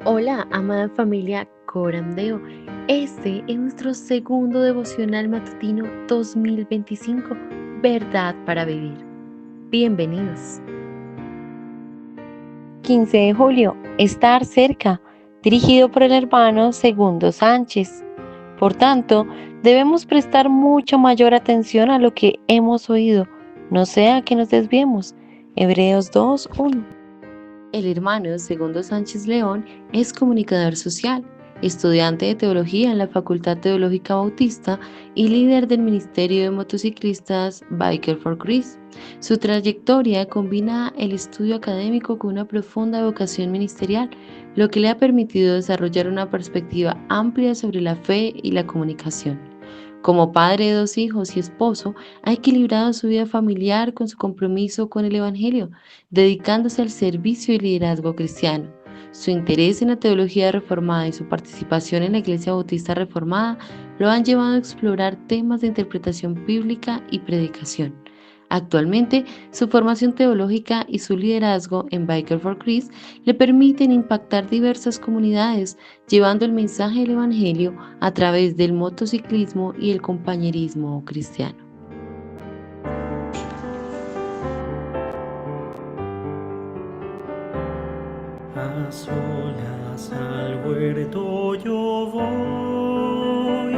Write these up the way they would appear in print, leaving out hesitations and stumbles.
Hola, amada familia Corandeo. Este es nuestro segundo devocional matutino 2025, Verdad para Vivir. Bienvenidos. 15 de julio, estar cerca, dirigido por el hermano Segundo Sánchez. Por tanto, debemos prestar mucha mayor atención a lo que hemos oído, no sea que nos desviemos. Hebreos 2:1. El hermano Segundo Sánchez León es comunicador social, estudiante de teología en la Facultad Teológica Bautista y líder del Ministerio de Motociclistas Biker for Christ. Su trayectoria combina el estudio académico con una profunda vocación ministerial, lo que le ha permitido desarrollar una perspectiva amplia sobre la fe y la comunicación. Como padre de 2 hijos y esposo, ha equilibrado su vida familiar con su compromiso con el Evangelio, dedicándose al servicio y liderazgo cristiano. Su interés en la teología reformada y su participación en la Iglesia Bautista Reformada lo han llevado a explorar temas de interpretación bíblica y predicación. Actualmente, su formación teológica y su liderazgo en Biker for Christ le permiten impactar diversas comunidades, llevando el mensaje del Evangelio a través del motociclismo y el compañerismo cristiano. A solas al huerto yo voy,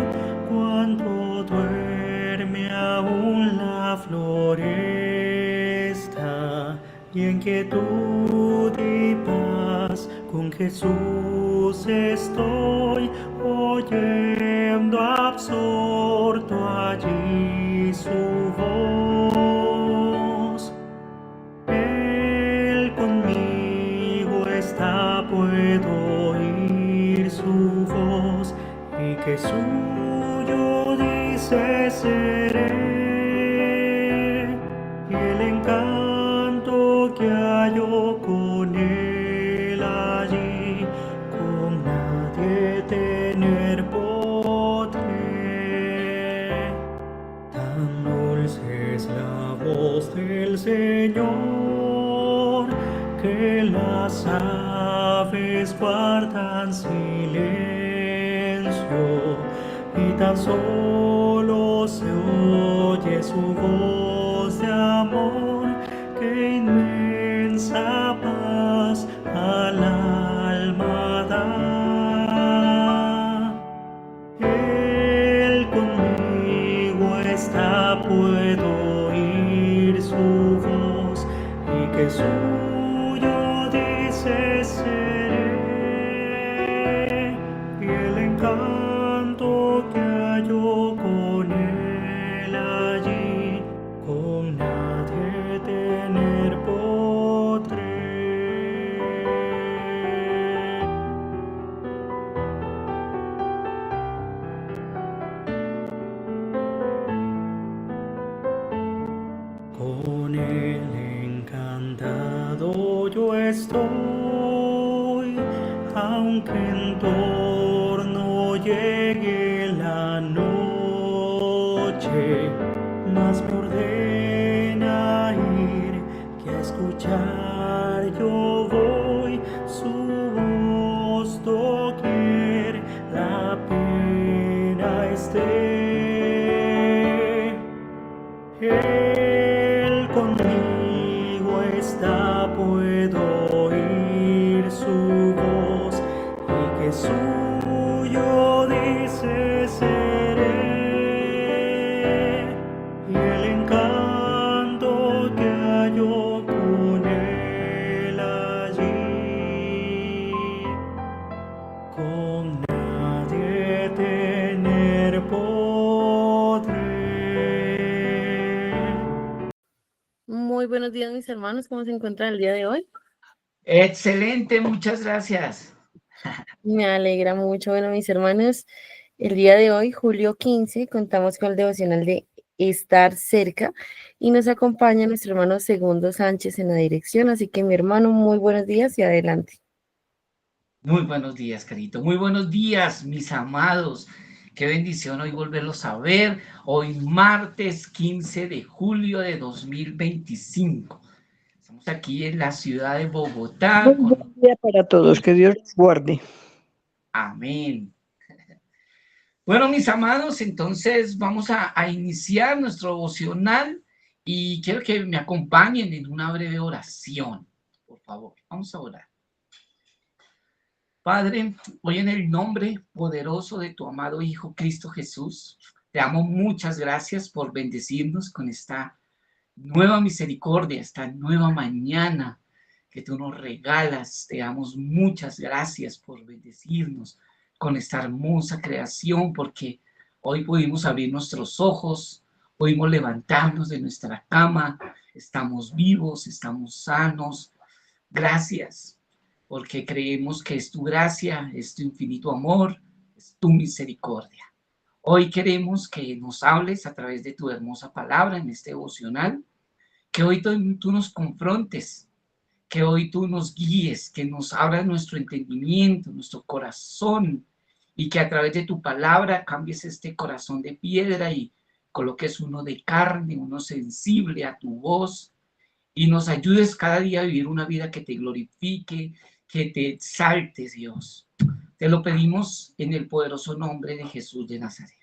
cuando duerme aún la floresta, y en quietud y paz con Jesús estoy, oyendo absorto allí su voz. Él conmigo está, puedo oír su voz, y que suyo dice seré, y el encanto que hallo con él allí, con nadie tener podré. Tan dulce es la voz del Señor, que las aves guardan silencio, y tan solo se oye su voz de amor, que inmensa paz al alma da. Él conmigo está, puedo oír su voz, y que suyo dice seré, y el encanto que hallo con él allí, con nadie tener podré. Con él encantado yo estoy, aunque en torno llegue la noche, mas me ordena ir, que a escuchar yo voy su voz doquier la pena esté. Él conmigo está, puedo oír su voz, y que suyo dice seré, y el encanto que hallo con él allí, con nadie tener podré. Muy buenos días, mis hermanos. ¿Cómo se encuentran el día de hoy? Excelente, muchas gracias. Me alegra mucho. Bueno, mis hermanos, el día de hoy, julio 15, contamos con el devocional de Estar cerca y nos acompaña nuestro hermano Segundo Sánchez en la dirección. Así que, mi hermano, muy buenos días y adelante. Muy buenos días, Carito. Muy buenos días, mis amados. Qué bendición hoy volverlos a ver. Hoy martes 15 de julio de 2025. Estamos aquí en la ciudad de Bogotá Muy con... buen día para todos, que Dios los guarde. Amén. Bueno, mis amados, entonces vamos a iniciar nuestro devocional y quiero que me acompañen en una breve oración. Por favor, vamos a orar. Padre, hoy en el nombre poderoso de tu amado Hijo Cristo Jesús, te damos muchas gracias por bendecirnos con esta nueva misericordia, esta nueva mañana que tú nos regalas. Te damos muchas gracias por bendecirnos con esta hermosa creación, porque hoy pudimos abrir nuestros ojos, pudimos levantarnos de nuestra cama, estamos vivos, estamos sanos. Gracias, porque creemos que es tu gracia, es tu infinito amor, es tu misericordia. Hoy queremos que nos hables a través de tu hermosa palabra en este devocional, que hoy tú nos confrontes, que hoy tú nos guíes, que nos abras nuestro entendimiento, nuestro corazón, y que a través de tu palabra cambies este corazón de piedra y coloques uno de carne, uno sensible a tu voz, y nos ayudes cada día a vivir una vida que te glorifique, que te exaltes, Dios. Te lo pedimos en el poderoso nombre de Jesús de Nazaret.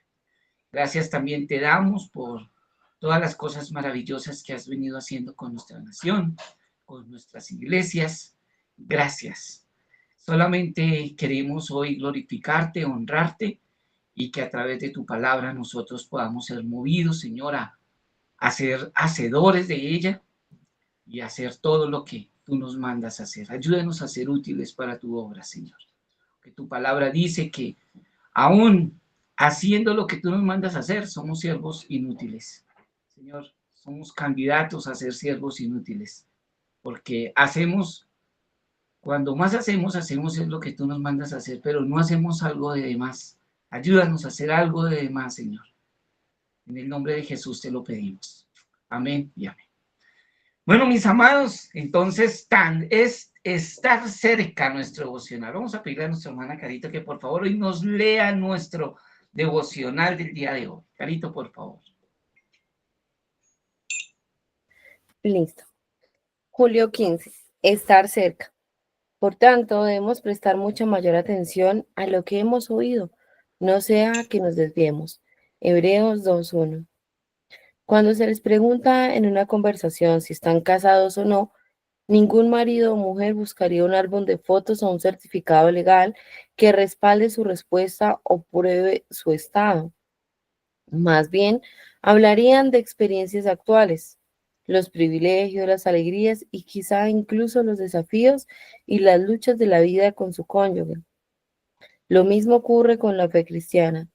Gracias también te damos por todas las cosas maravillosas que has venido haciendo con nuestra nación, con nuestras iglesias. Gracias. Solamente queremos hoy glorificarte, honrarte y que a través de tu palabra nosotros podamos ser movidos, Señora, a ser hacedores de ella y hacer todo lo que tú nos mandas a hacer. Ayúdanos a ser útiles para tu obra, Señor. Que tu palabra dice que aún haciendo lo que tú nos mandas a hacer, somos siervos inútiles. Señor, somos candidatos a ser siervos inútiles, porque cuando más hacemos es lo que tú nos mandas a hacer, pero no hacemos algo de demás. Ayúdanos a hacer algo de demás, Señor. En el nombre de Jesús te lo pedimos. Amén y amén. Bueno, mis amados, entonces es estar cerca nuestro devocional. Vamos a pedirle a nuestra hermana Carito que por favor hoy nos lea nuestro devocional del día de hoy. Carito, por favor. Listo. Julio 15. Estar cerca. Por tanto, debemos prestar mucha mayor atención a lo que hemos oído, no sea que nos desviemos. Hebreos 2:1. Cuando se les pregunta en una conversación si están casados o no, ningún marido o mujer buscaría un álbum de fotos o un certificado legal que respalde su respuesta o pruebe su estado. Más bien, hablarían de experiencias actuales, los privilegios, las alegrías y quizá incluso los desafíos y las luchas de la vida con su cónyuge. Lo mismo ocurre con la fe cristiana.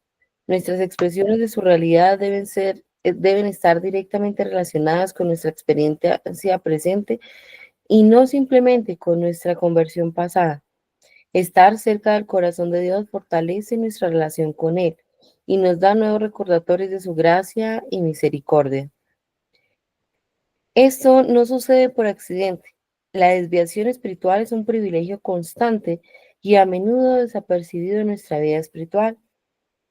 Nuestras expresiones de su realidad deben estar directamente relacionadas con nuestra experiencia presente y no simplemente con nuestra conversión pasada. Estar cerca del corazón de Dios fortalece nuestra relación con Él y nos da nuevos recordatorios de su gracia y misericordia. Esto no sucede por accidente. La desviación espiritual es un privilegio constante y a menudo desapercibido en nuestra vida espiritual.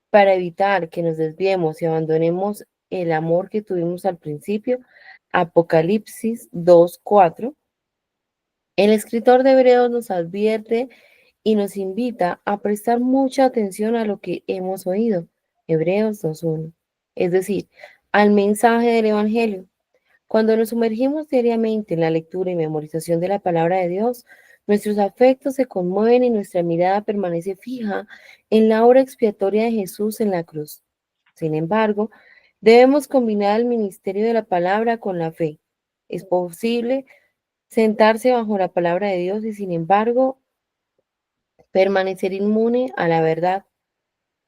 Para evitar que nos desviemos y abandonemos el amor que tuvimos al principio, Apocalipsis 2:4, el escritor de Hebreos nos advierte y nos invita a prestar mucha atención a lo que hemos oído, Hebreos 2:1, es decir, al mensaje del Evangelio. Cuando nos sumergimos diariamente en la lectura y memorización de la palabra de Dios, nuestros afectos se conmueven y nuestra mirada permanece fija en la obra expiatoria de Jesús en la cruz. Sin embargo, debemos combinar el ministerio de la palabra con la fe. Es posible sentarse bajo la palabra de Dios y, sin embargo, permanecer inmune a la verdad.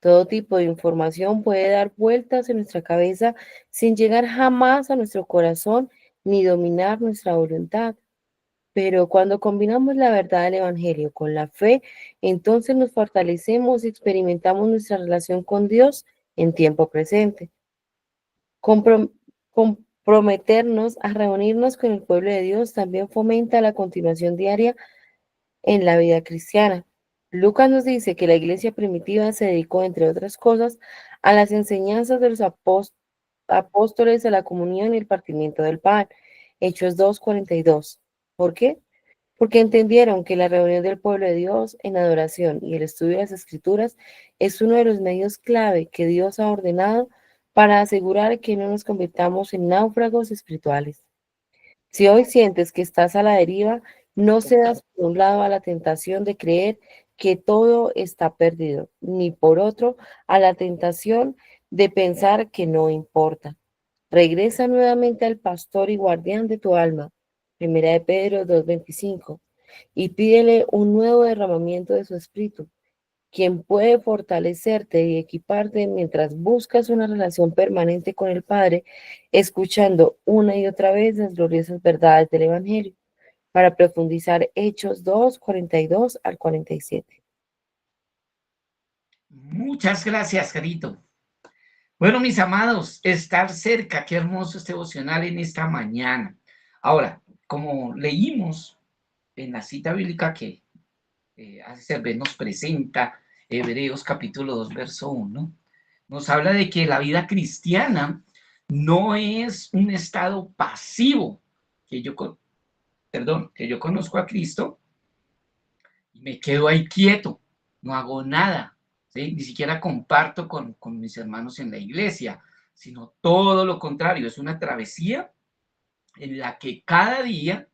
Todo tipo de información puede dar vueltas en nuestra cabeza sin llegar jamás a nuestro corazón ni dominar nuestra voluntad. Pero cuando combinamos la verdad del Evangelio con la fe, entonces nos fortalecemos y experimentamos nuestra relación con Dios en tiempo presente. Comprometernos a reunirnos con el pueblo de Dios también fomenta la continuación diaria en la vida cristiana. Lucas nos dice que la iglesia primitiva se dedicó, entre otras cosas, a las enseñanzas de los apóstoles, a la comunión y el partimiento del pan. Hechos 2:42. ¿Por qué? Porque entendieron que la reunión del pueblo de Dios en adoración y el estudio de las Escrituras es uno de los medios clave que Dios ha ordenado para asegurar que no nos convirtamos en náufragos espirituales. Si hoy sientes que estás a la deriva, no cedas por un lado a la tentación de creer que todo está perdido, ni por otro a la tentación de pensar que no importa. Regresa nuevamente al pastor y guardián de tu alma, Primera de Pedro 2:25, y pídele un nuevo derramamiento de su espíritu, quien puede fortalecerte y equiparte mientras buscas una relación permanente con el Padre, escuchando una y otra vez las gloriosas verdades del Evangelio, para profundizar Hechos 2:42 al 47. Muchas gracias, Carito. Bueno, mis amados, estar cerca, qué hermoso este devocional en esta mañana. Ahora, como leímos en la cita bíblica que Cervel nos presenta, Hebreos capítulo 2, verso 1, nos habla de que la vida cristiana no es un estado pasivo, que yo conozco a Cristo y me quedo ahí quieto, no hago nada, ¿sí? Ni siquiera comparto con mis hermanos en la iglesia, sino todo lo contrario, es una travesía en la que cada día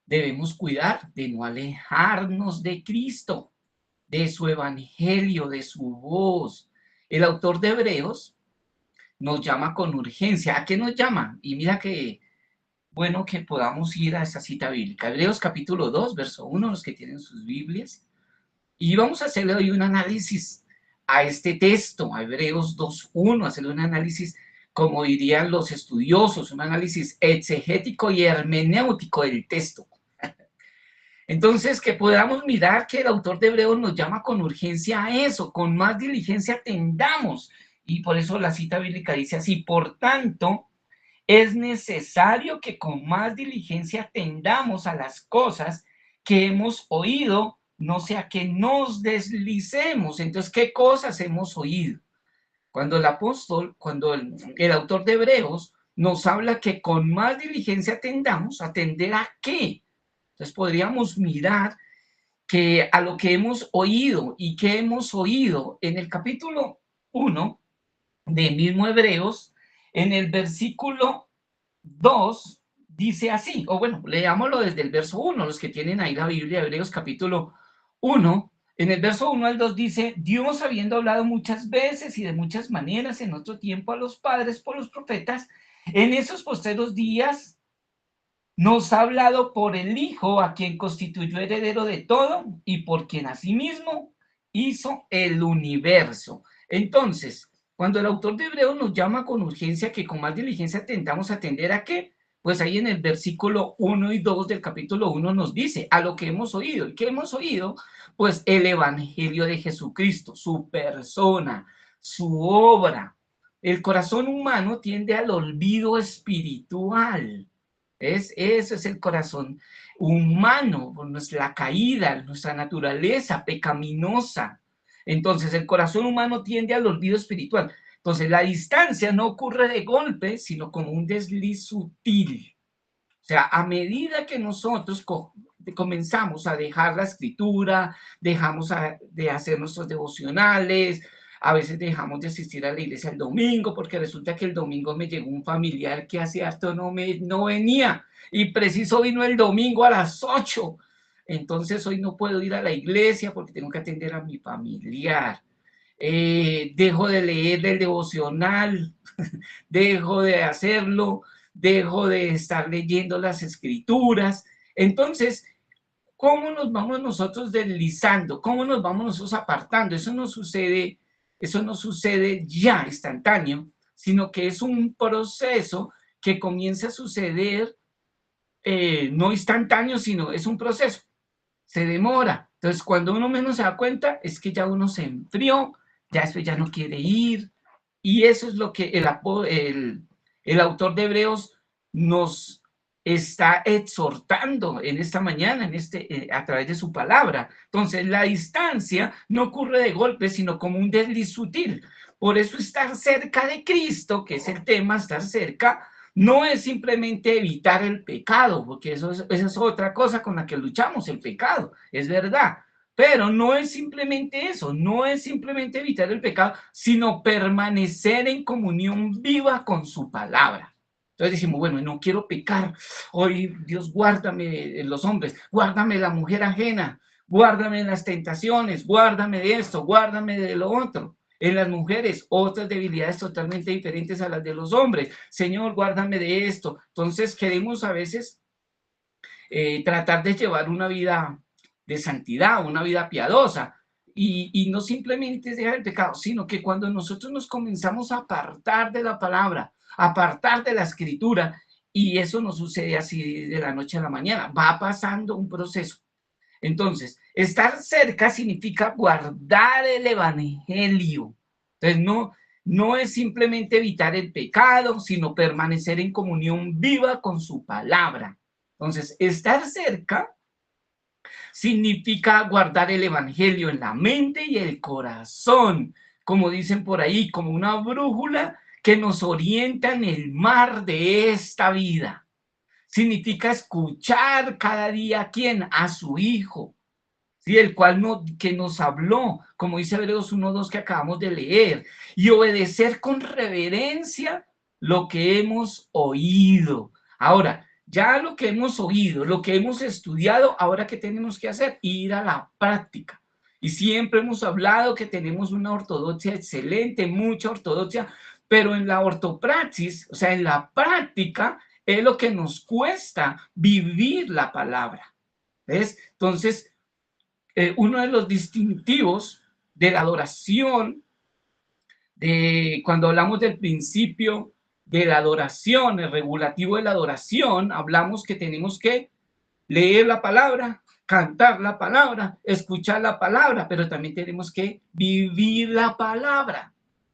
debemos cuidar de no alejarnos de Cristo, de su evangelio, de su voz. El autor de Hebreos nos llama con urgencia. ¿A qué nos llama? Y mira que bueno que podamos ir a esa cita bíblica. Hebreos capítulo 2, verso 1, los que tienen sus Biblias. Y vamos a hacerle hoy un análisis a este texto, a Hebreos 2:1, hacerle un análisis, como dirían los estudiosos, un análisis exegético y hermenéutico del texto. Entonces, que podamos mirar que el autor de Hebreos nos llama con urgencia a eso, con más diligencia atendamos. Y por eso la cita bíblica dice así: por tanto, es necesario que con más diligencia atendamos a las cosas que hemos oído, no sea que nos deslicemos. Entonces, ¿qué cosas hemos oído? Cuando el autor de Hebreos nos habla que con más diligencia atendamos, ¿atender a qué? Entonces podríamos mirar que a lo que hemos oído y que hemos oído en el capítulo 1 de mismo Hebreos, en el versículo 2 dice así, o bueno, leámoslo desde el verso 1, los que tienen ahí la Biblia, Hebreos capítulo 1, en el verso 1 al 2 dice: Dios, habiendo hablado muchas veces y de muchas maneras en otro tiempo a los padres por los profetas, en esos posteros días nos ha hablado por el Hijo, a quien constituyó heredero de todo y por quien asimismo hizo el universo. Entonces, cuando el autor de Hebreos nos llama con urgencia que con más diligencia intentamos atender a qué, pues ahí en el versículo 1 y 2 del capítulo 1 nos dice a lo que hemos oído. ¿Y qué hemos oído? Pues el evangelio de Jesucristo, su persona, su obra. El corazón humano tiende al olvido espiritual. Eso es el corazón humano, nuestra caída, nuestra naturaleza pecaminosa. Entonces, el corazón humano tiende al olvido espiritual. Entonces, la distancia no ocurre de golpe, sino como un desliz sutil. O sea, a medida que nosotros comenzamos a dejar la escritura, dejamos de hacer nuestros devocionales, a veces dejamos de asistir a la iglesia el domingo, porque resulta que el domingo me llegó un familiar que hace harto no venía, y preciso vino el domingo a las 8. Entonces hoy no puedo ir a la iglesia porque tengo que atender a mi familiar. Dejo de leer el devocional, dejo de hacerlo, dejo de estar leyendo las escrituras. Entonces, ¿cómo nos vamos nosotros deslizando? ¿Cómo nos vamos nosotros apartando? Eso no sucede ya instantáneo, sino que es un proceso que comienza a suceder, no instantáneo, sino es un proceso. Se demora. Entonces, cuando uno menos se da cuenta, es que ya uno se enfrió, ya después ya no quiere ir. Y eso es lo que el autor de Hebreos nos está exhortando en esta mañana, a través de su palabra. Entonces, la distancia no ocurre de golpe, sino como un desliz sutil. Por eso estar cerca de Cristo, que es el tema, estar cerca, no es simplemente evitar el pecado, porque esa es otra cosa con la que luchamos, el pecado, es verdad. Pero no es simplemente eso, no es simplemente evitar el pecado, sino permanecer en comunión viva con su palabra. Entonces decimos, bueno, no quiero pecar, hoy Dios guárdame los hombres, guárdame la mujer ajena, guárdame las tentaciones, guárdame de esto, guárdame de lo otro. En las mujeres, otras debilidades totalmente diferentes a las de los hombres. Señor, guárdame de esto. Entonces queremos a veces tratar de llevar una vida de santidad, una vida piadosa, y no simplemente es dejar el pecado, sino que cuando nosotros nos comenzamos a apartar de la palabra, apartar de la escritura, y eso no sucede así de la noche a la mañana, va pasando un proceso. Entonces, estar cerca significa guardar el evangelio. Entonces, no es simplemente evitar el pecado, sino permanecer en comunión viva con su palabra. Entonces, estar cerca significa guardar el evangelio en la mente y el corazón, como dicen por ahí, como una brújula que nos orienta en el mar de esta vida. Significa escuchar cada día a quién, a su Hijo, ¿sí? El cual que nos habló, como dice Hebreos 1:2 que acabamos de leer, y obedecer con reverencia lo que hemos oído. Ahora, ya lo que hemos oído, lo que hemos estudiado, ahora ¿qué tenemos que hacer? Ir a la práctica. Y siempre hemos hablado que tenemos una ortodoxia excelente, mucha ortodoxia, pero en la ortopraxis, o sea, en la práctica, es lo que nos cuesta vivir la palabra. ¿Ves? Entonces, uno de los distintivos de la adoración, cuando hablamos del principio de la adoración, el regulativo de la adoración, hablamos que tenemos que leer la palabra, cantar la palabra, escuchar la palabra, pero también tenemos que vivir la palabra.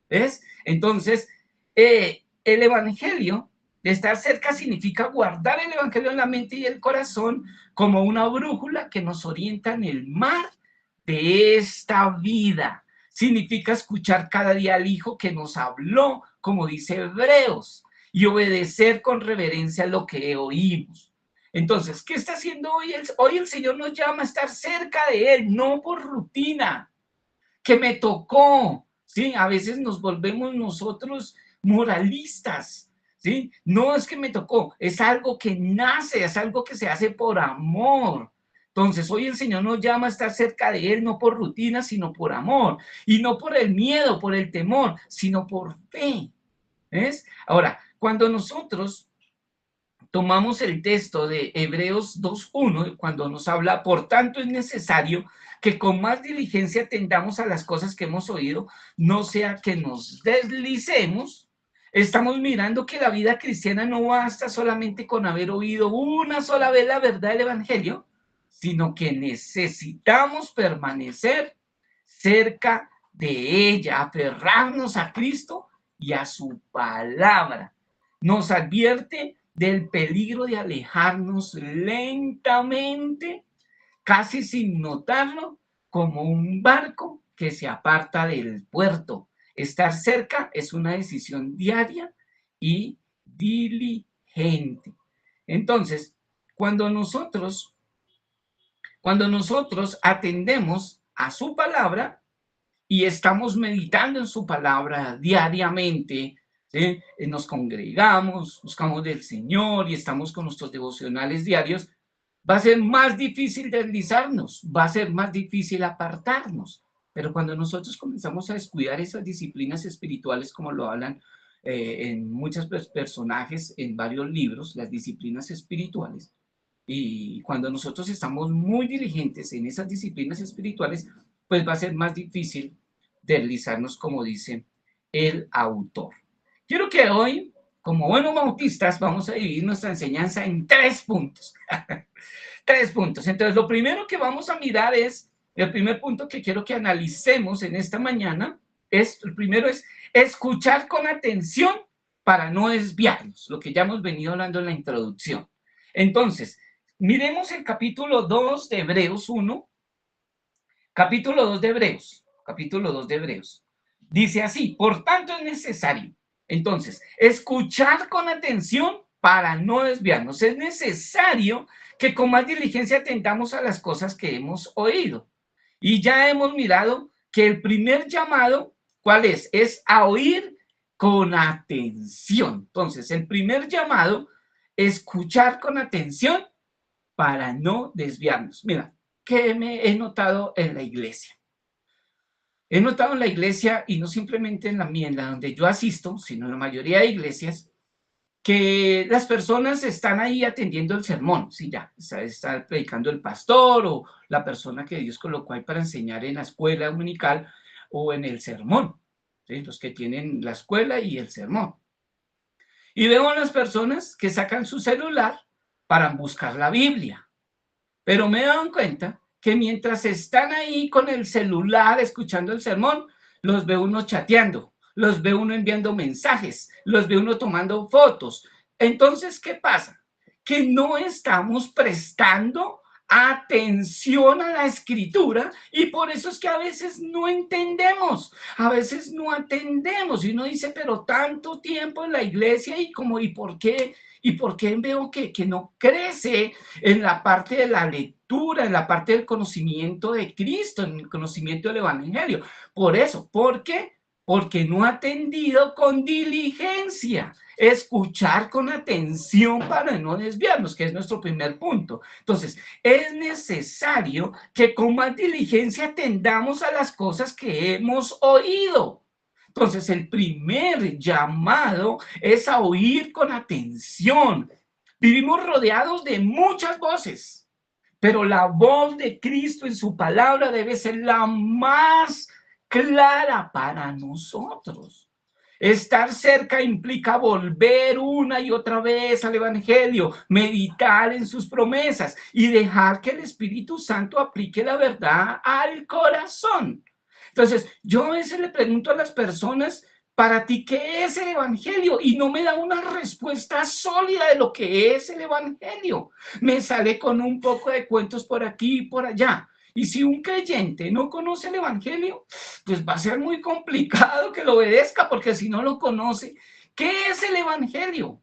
¿Ves? Entonces, el evangelio de estar cerca significa guardar el evangelio en la mente y el corazón como una brújula que nos orienta en el mar de esta vida. Significa escuchar cada día al Hijo que nos habló, como dice Hebreos, y obedecer con reverencia lo que oímos. Entonces, ¿qué está haciendo hoy? Hoy el Señor nos llama a estar cerca de Él, no por rutina, que me tocó, ¿sí? A veces nos volvemos nosotros moralistas, ¿sí? No es que me tocó, es algo que nace, es algo que se hace por amor. Entonces, hoy el Señor nos llama a estar cerca de Él, no por rutina, sino por amor. Y no por el miedo, por el temor, sino por fe. ¿Ves? Ahora, cuando nosotros tomamos el texto de Hebreos 2:1, cuando nos habla, por tanto es necesario que con más diligencia atendamos a las cosas que hemos oído, no sea que nos deslicemos. Estamos mirando que la vida cristiana no basta solamente con haber oído una sola vez la verdad del Evangelio, sino que necesitamos permanecer cerca de ella, aferrarnos a Cristo y a su palabra. Nos advierte del peligro de alejarnos lentamente, casi sin notarlo, como un barco que se aparta del puerto. Estar cerca es una decisión diaria y diligente. Entonces, cuando nosotros atendemos a su palabra y estamos meditando en su palabra diariamente, ¿sí? Nos congregamos, buscamos del Señor y estamos con nuestros devocionales diarios, va a ser más difícil deslizarnos, va a ser más difícil apartarnos. Pero cuando nosotros comenzamos a descuidar esas disciplinas espirituales, como lo hablan en muchos personajes en varios libros, las disciplinas espirituales, y cuando nosotros estamos muy diligentes en esas disciplinas espirituales, pues va a ser más difícil deslizarnos, como dice el autor. Quiero que hoy, como buenos bautistas, vamos a dividir nuestra enseñanza en 3 puntos. 3 puntos. Entonces, lo primero que vamos a mirar es, el primer punto que quiero que analicemos en esta mañana, el primero es escuchar con atención para no desviarnos, lo que ya hemos venido hablando en la introducción. Entonces, miremos el capítulo 2 de Hebreos 1, capítulo 2 de Hebreos. Dice así: por tanto es necesario, Entonces, escuchar con atención para no desviarnos. Es necesario que con más diligencia atendamos a las cosas que hemos oído. Y ya hemos mirado que el primer llamado, ¿cuál es? Es a oír con atención. Entonces, el primer llamado, escuchar con atención para no desviarnos. Mira, ¿qué me he notado en la iglesia? He notado en la iglesia, y no simplemente en la mía, en la donde yo asisto, sino en la mayoría de iglesias, que las personas están ahí atendiendo el sermón, sí, ya, está predicando el pastor o la persona que Dios colocó ahí para enseñar en la escuela dominical o en el sermón, ¿sí? Los que tienen la escuela y el sermón. Y veo a las personas que sacan su celular para buscar la Biblia, pero me he dado cuenta que mientras están ahí con el celular escuchando el sermón, los ve uno chateando, los ve uno enviando mensajes, los ve uno tomando fotos. Entonces, ¿qué pasa? Que no estamos prestando atención a la escritura y por eso es que a veces no entendemos, a veces no atendemos y uno dice, pero tanto tiempo en la iglesia y como, ¿y por qué? ¿Y por qué veo que no crece en la parte de la lectura, en la parte del conocimiento de Cristo, en el conocimiento del Evangelio? Por eso, ¿por qué? Porque no ha atendido con diligencia, escuchar con atención para no desviarnos, que es nuestro primer punto. Entonces, es necesario que con más diligencia atendamos a las cosas que hemos oído. Entonces, el primer llamado es a oír con atención. Vivimos rodeados de muchas voces, pero la voz de Cristo en su palabra debe ser la más clara para nosotros. Estar cerca implica volver una y otra vez al Evangelio, meditar en sus promesas y dejar que el Espíritu Santo aplique la verdad al corazón. Entonces, yo a veces le pregunto a las personas, para ti, ¿qué es el Evangelio? Y no me da una respuesta sólida de lo que es el Evangelio. Me sale con un poco de cuentos por aquí y por allá. Y si un creyente no conoce el Evangelio, pues va a ser muy complicado que lo obedezca, porque si no lo conoce, ¿qué es el Evangelio?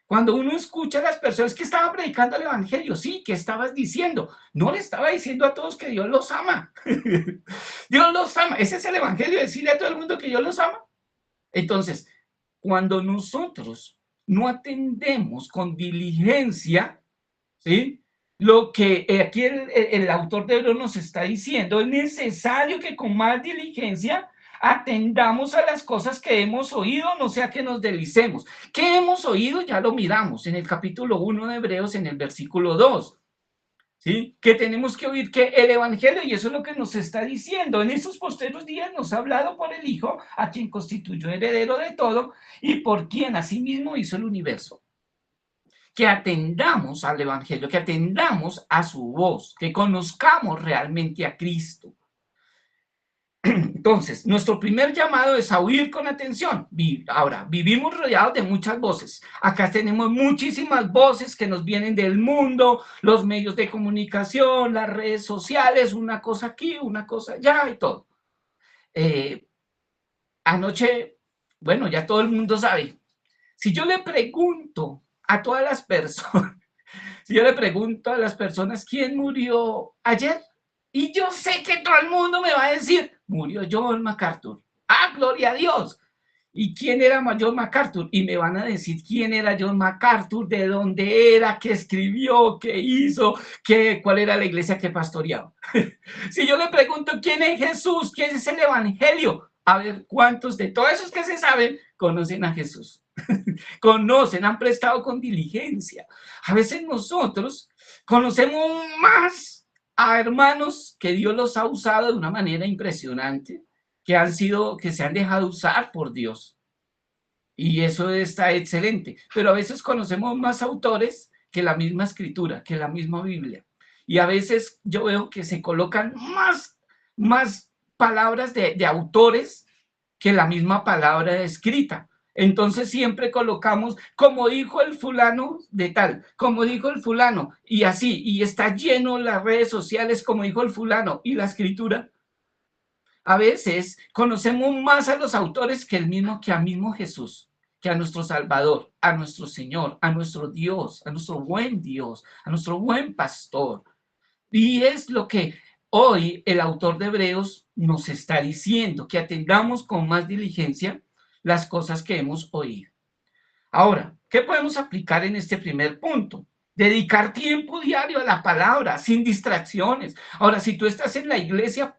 Cuando uno escucha a las personas que estaban predicando el Evangelio, sí, ¿qué estabas diciendo? No le estaba diciendo a todos que Dios los ama. Dios los ama. Ese es el Evangelio, decirle a todo el mundo que Dios los ama. Entonces, cuando nosotros no atendemos con diligencia, ¿sí? Lo que aquí el autor de Hebreos nos está diciendo, es necesario que con más diligencia atendamos a las cosas que hemos oído, no sea que nos deslicemos. ¿Qué hemos oído? Ya lo miramos en el capítulo 1 de Hebreos, en el versículo 2. ¿Sí? Que tenemos que oír que el Evangelio, y eso es lo que nos está diciendo, en esos posteriores días nos ha hablado por el Hijo, a quien constituyó heredero de todo, y por quien asimismo hizo el universo. Que atendamos al Evangelio, que atendamos a su voz, que conozcamos realmente a Cristo. Entonces, nuestro primer llamado es a oír con atención. Ahora, vivimos rodeados de muchas voces. Acá tenemos muchísimas voces que nos vienen del mundo, los medios de comunicación, las redes sociales, una cosa aquí, una cosa allá y todo. Anoche, bueno, ya todo el mundo sabe. Si yo le pregunto a todas las personas, si yo le pregunto a las personas quién murió ayer, y yo sé que todo el mundo me va a decir, murió John MacArthur. ¡Ah, gloria a Dios! ¿Y quién era John MacArthur? Y me van a decir quién era John MacArthur, de dónde era, qué escribió, qué hizo, cuál era la iglesia que pastoreaba. Si yo le pregunto quién es Jesús, quién es el Evangelio, a ver cuántos de todos esos que se saben conocen a Jesús. Conocen, han prestado con diligencia. A veces nosotros conocemos más a hermanos que Dios los ha usado de una manera impresionante, que se han dejado usar por Dios. Y eso está excelente. Pero a veces conocemos más autores que la misma escritura, que la misma Biblia. Y a veces yo veo que se colocan más palabras de autores que la misma palabra escrita. Entonces siempre colocamos, como dijo el fulano de tal, como dijo el fulano, y así, y está lleno las redes sociales, como dijo el fulano, y la escritura. A veces conocemos más a los autores que a mismo Jesús. que a nuestro Salvador, a nuestro Señor, a nuestro Dios, a nuestro buen Dios, a nuestro buen pastor. Y es lo que hoy el autor de Hebreos nos está diciendo, que atendamos con más diligencia las cosas que hemos oído. Ahora, ¿qué podemos aplicar en este primer punto? Dedicar tiempo diario a la palabra, sin distracciones. Ahora, si tú estás en la iglesia,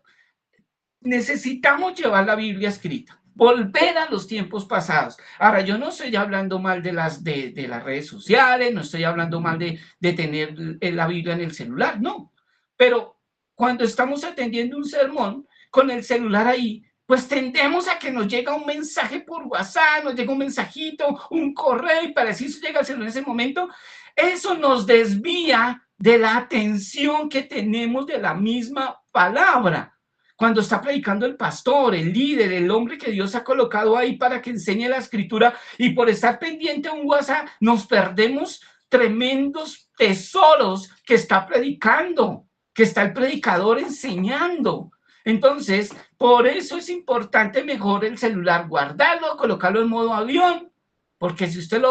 necesitamos llevar la Biblia escrita, volver a los tiempos pasados. Ahora, yo no estoy hablando mal de las redes sociales, no estoy hablando mal de tener la Biblia en el celular, no. Pero cuando estamos atendiendo un sermón con el celular ahí, pues tendemos a que nos llega un mensaje por WhatsApp, nos llega un mensajito, un correo, y para eso llega el celular en ese momento. Eso nos desvía de la atención que tenemos de la misma palabra. Cuando está predicando el pastor, el líder, el hombre que Dios ha colocado ahí para que enseñe la escritura, y por estar pendiente a un WhatsApp nos perdemos tremendos tesoros que está predicando, que está el predicador enseñando. Entonces, por eso es importante mejor el celular guardarlo, colocarlo en modo avión, porque si usted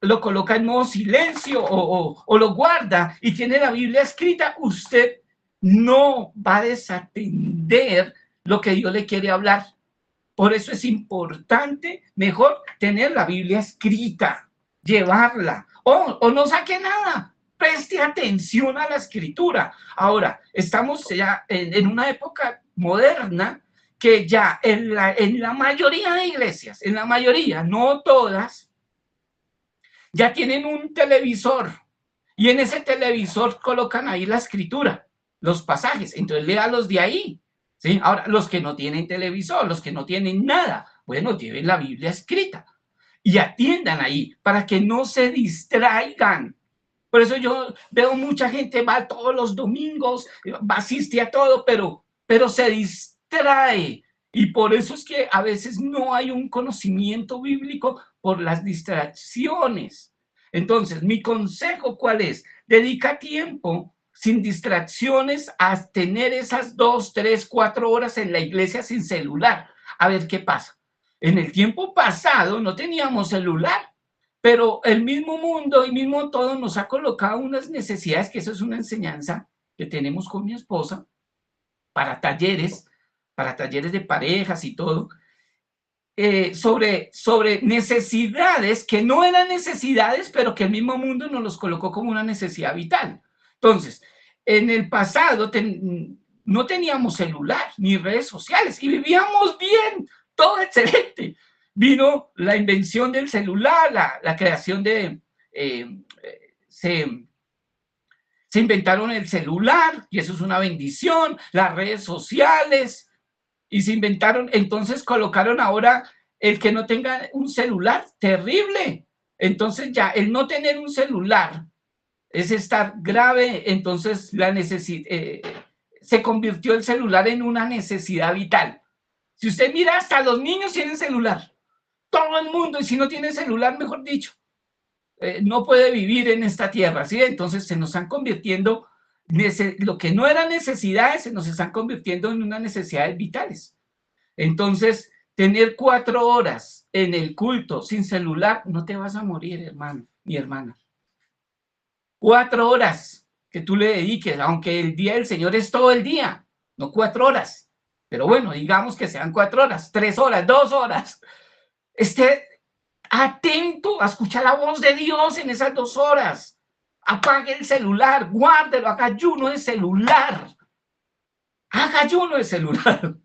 lo coloca en modo silencio o lo guarda y tiene la Biblia escrita, usted no va a desatender lo que Dios le quiere hablar. Por eso es importante mejor tener la Biblia escrita, llevarla, o no saque nada, preste atención a la escritura. Ahora, estamos ya en una época moderna que ya en la mayoría de iglesias, en la mayoría, no todas, ya tienen un televisor, y en ese televisor colocan ahí la escritura, los pasajes, entonces léalos de ahí, ¿sí? Ahora, los que no tienen televisor, los que no tienen nada, bueno, lleven la Biblia escrita y atiendan ahí para que no se distraigan. Por eso yo veo mucha gente va todos los domingos, asiste a todo, pero se distrae. Y por eso es que a veces no hay un conocimiento bíblico por las distracciones. Entonces, mi consejo, ¿cuál es? Dedica tiempo sin distracciones a tener esas 2, 3, 4 horas en la iglesia sin celular. A ver qué pasa. En el tiempo pasado no teníamos celular, pero el mismo mundo y mismo todo nos ha colocado unas necesidades, que eso es una enseñanza que tenemos con mi esposa para talleres de parejas y todo, sobre necesidades que no eran necesidades, pero que el mismo mundo nos los colocó como una necesidad vital. Entonces, en el pasado no teníamos celular ni redes sociales y vivíamos bien, todo excelente. Vino la invención del celular, la creación se inventaron el celular, y eso es una bendición, las redes sociales, y se inventaron, entonces colocaron ahora el que no tenga un celular, terrible. Entonces ya el no tener un celular es estar grave, entonces se convirtió el celular en una necesidad vital. Si usted mira, hasta los niños tienen celular, todo el mundo, y si no tiene celular, mejor dicho, no puede vivir en esta tierra, ¿sí? Entonces se nos están convirtiendo, lo que no eran necesidades, se nos están convirtiendo en unas necesidades vitales. Entonces, tener 4 horas en el culto sin celular, no te vas a morir, hermano ni hermana. 4 horas que tú le dediques, aunque el día del Señor es todo el día, no 4 horas. Pero bueno, digamos que sean 4 horas, 3 horas, 2 horas. Esté atento a escuchar la voz de Dios en esas 2 horas. Apague el celular, guárdelo, haga ayuno de celular. Haga ayuno de celular.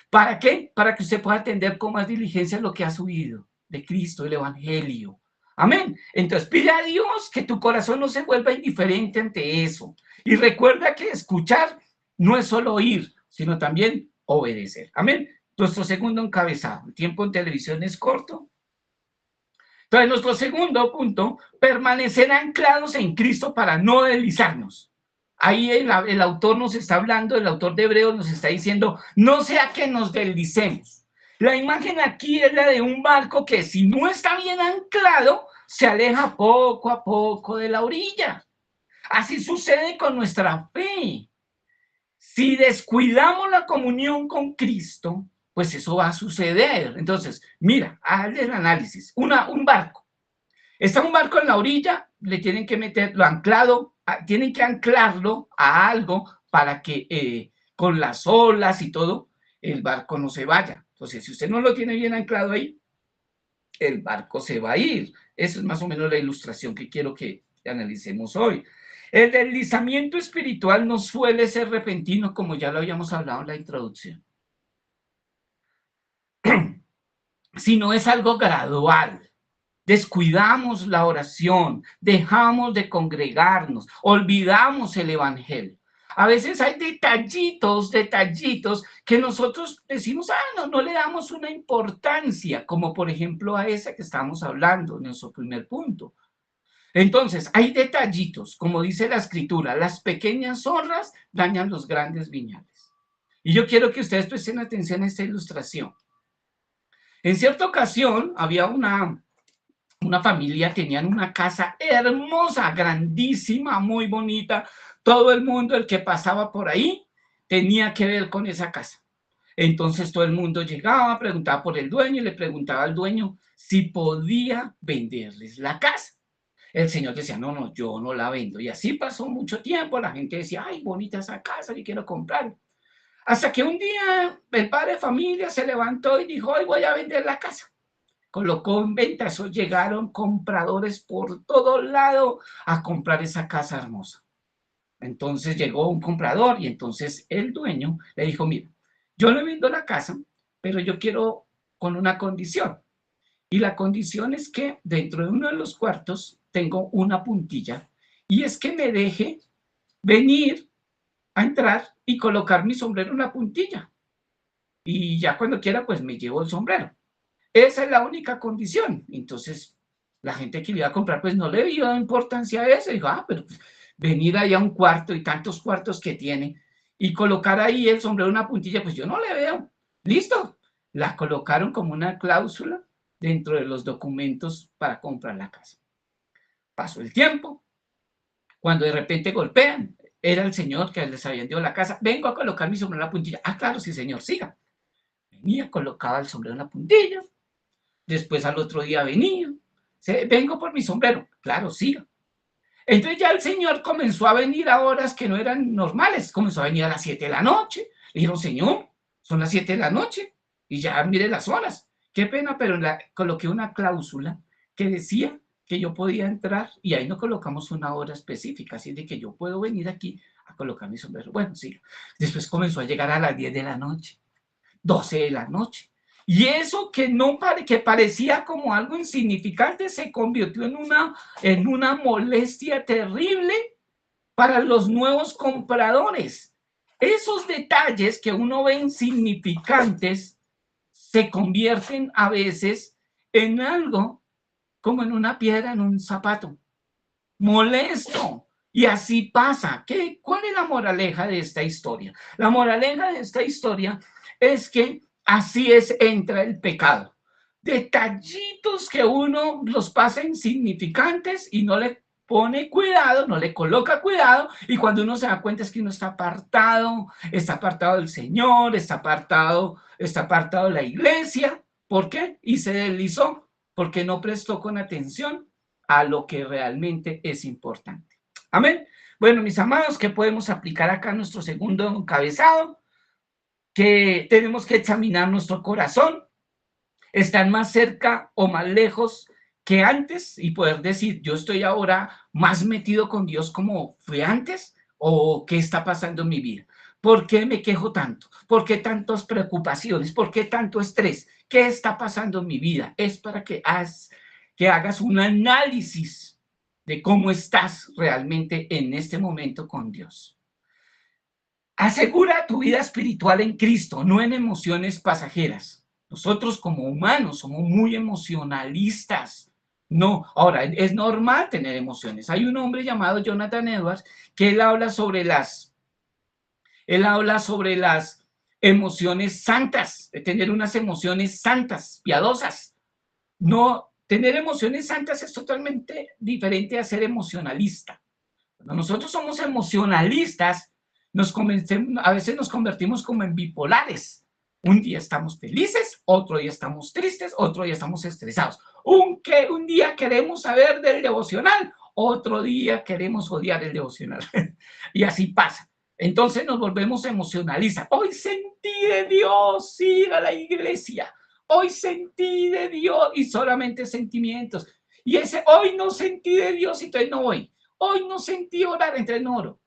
¿Para qué? Para que usted pueda atender con más diligencia lo que ha subido de Cristo, el Evangelio. Amén. Entonces pide a Dios que tu corazón no se vuelva indiferente ante eso. Y recuerda que escuchar no es solo oír, sino también obedecer. Amén. Nuestro segundo encabezado. El tiempo en televisión es corto. Entonces, nuestro segundo punto, permanecer anclados en Cristo para no deslizarnos. Ahí el autor nos está hablando, el autor de Hebreos nos está diciendo, no sea que nos deslicemos. La imagen aquí es la de un barco que si no está bien anclado, se aleja poco a poco de la orilla. Así sucede con nuestra fe. Si descuidamos la comunión con Cristo, pues eso va a suceder. Entonces, mira, hazle el análisis. Un barco. Está un barco en la orilla, le tienen que meterlo anclado, tienen que anclarlo a algo para que con las olas y todo, el barco no se vaya. Entonces, si usted no lo tiene bien anclado ahí, el barco se va a ir. Esa es más o menos la ilustración que quiero que analicemos hoy. El deslizamiento espiritual no suele ser repentino, como ya lo habíamos hablado en la introducción, sino es algo gradual. Descuidamos la oración, dejamos de congregarnos, olvidamos el evangelio. A veces hay detallitos que nosotros decimos, no le damos una importancia, como por ejemplo a esa que estamos hablando en nuestro primer punto. Entonces, hay detallitos, como dice la escritura, las pequeñas zorras dañan los grandes viñales. Y yo quiero que ustedes presten atención a esta ilustración. En cierta ocasión, había una familia, tenían una casa hermosa, grandísima, muy bonita. Todo el mundo, el que pasaba por ahí, tenía que ver con esa casa. Entonces todo el mundo llegaba, preguntaba por el dueño y le preguntaba al dueño si podía venderles la casa. El señor decía, no, yo no la vendo. Y así pasó mucho tiempo, la gente decía, ay, bonita esa casa, yo quiero comprar. Hasta que un día el padre de familia se levantó y dijo, hoy voy a vender la casa. Colocó en venta, eso llegaron compradores por todo lado a comprar esa casa hermosa. Entonces llegó un comprador y entonces el dueño le dijo, mira, yo le vendo la casa, pero yo quiero con una condición. Y la condición es que dentro de uno de los cuartos tengo una puntilla y es que me deje venir a entrar y colocar mi sombrero en la puntilla. Y ya cuando quiera, pues me llevo el sombrero. Esa es la única condición. Entonces, la gente que le iba a comprar, pues no le dio importancia a eso. Dijo, pero venir ahí a un cuarto y tantos cuartos que tiene y colocar ahí el sombrero en una puntilla, pues yo no le veo. Listo. La colocaron como una cláusula dentro de los documentos para comprar la casa. Pasó el tiempo. Cuando de repente golpean, era el señor que les había vendido la casa. Vengo a colocar mi sombrero en la puntilla. Claro, sí, señor, siga. Venía, colocaba el sombrero en la puntilla. Después al otro día venía, vengo por mi sombrero, claro, siga. Entonces ya el señor comenzó a venir a horas que no eran normales, comenzó a venir a las 7 de la noche. Le dijeron, señor, son las 7 de la noche y ya mire las horas. Qué pena, pero coloqué una cláusula que decía que yo podía entrar y ahí no colocamos una hora específica, así de que yo puedo venir aquí a colocar mi sombrero. Bueno, siga. Después comenzó a llegar a las 10 de la noche, 12 de la noche. Y eso que parecía como algo insignificante se convirtió en una molestia terrible para los nuevos compradores. Esos detalles que uno ve insignificantes se convierten a veces en algo como en una piedra en un zapato. Molesto. Y así pasa. ¿Cuál es la moraleja de esta historia? La moraleja de esta historia es que así entra el pecado. Detallitos que uno los pasa insignificantes y no le pone cuidado, no le coloca cuidado, y cuando uno se da cuenta es que uno está apartado del Señor, está apartado de la iglesia. ¿Por qué? Y se deslizó porque no prestó con atención a lo que realmente es importante. Amén. Bueno, mis amados, ¿qué podemos aplicar acá en nuestro segundo encabezado? Que tenemos que examinar nuestro corazón. ¿Están más cerca o más lejos que antes? Y poder decir, yo estoy ahora más metido con Dios como fue antes, o qué está pasando en mi vida. ¿Por qué me quejo tanto? ¿Por qué tantas preocupaciones? ¿Por qué tanto estrés? ¿Qué está pasando en mi vida? Es para que hagas un análisis de cómo estás realmente en este momento con Dios. Asegura tu vida espiritual en Cristo, no en emociones pasajeras. Nosotros como humanos somos muy emocionalistas. No, ahora, es normal tener emociones. Hay un hombre llamado Jonathan Edwards que él habla sobre las emociones santas, de tener unas emociones santas, piadosas. No, tener emociones santas es totalmente diferente a ser emocionalista. Cuando nosotros somos emocionalistas, a veces nos convertimos como en bipolares. Un día estamos felices, otro día estamos tristes, otro día estamos estresados. Un día queremos saber del devocional, otro día queremos odiar el devocional. Y así pasa. Entonces nos volvemos emocionalistas. Hoy sentí de Dios ir a la iglesia. Hoy sentí de Dios y solamente sentimientos. Y ese hoy no sentí de Dios y entonces no voy. Hoy no sentí orar, entonces no oro.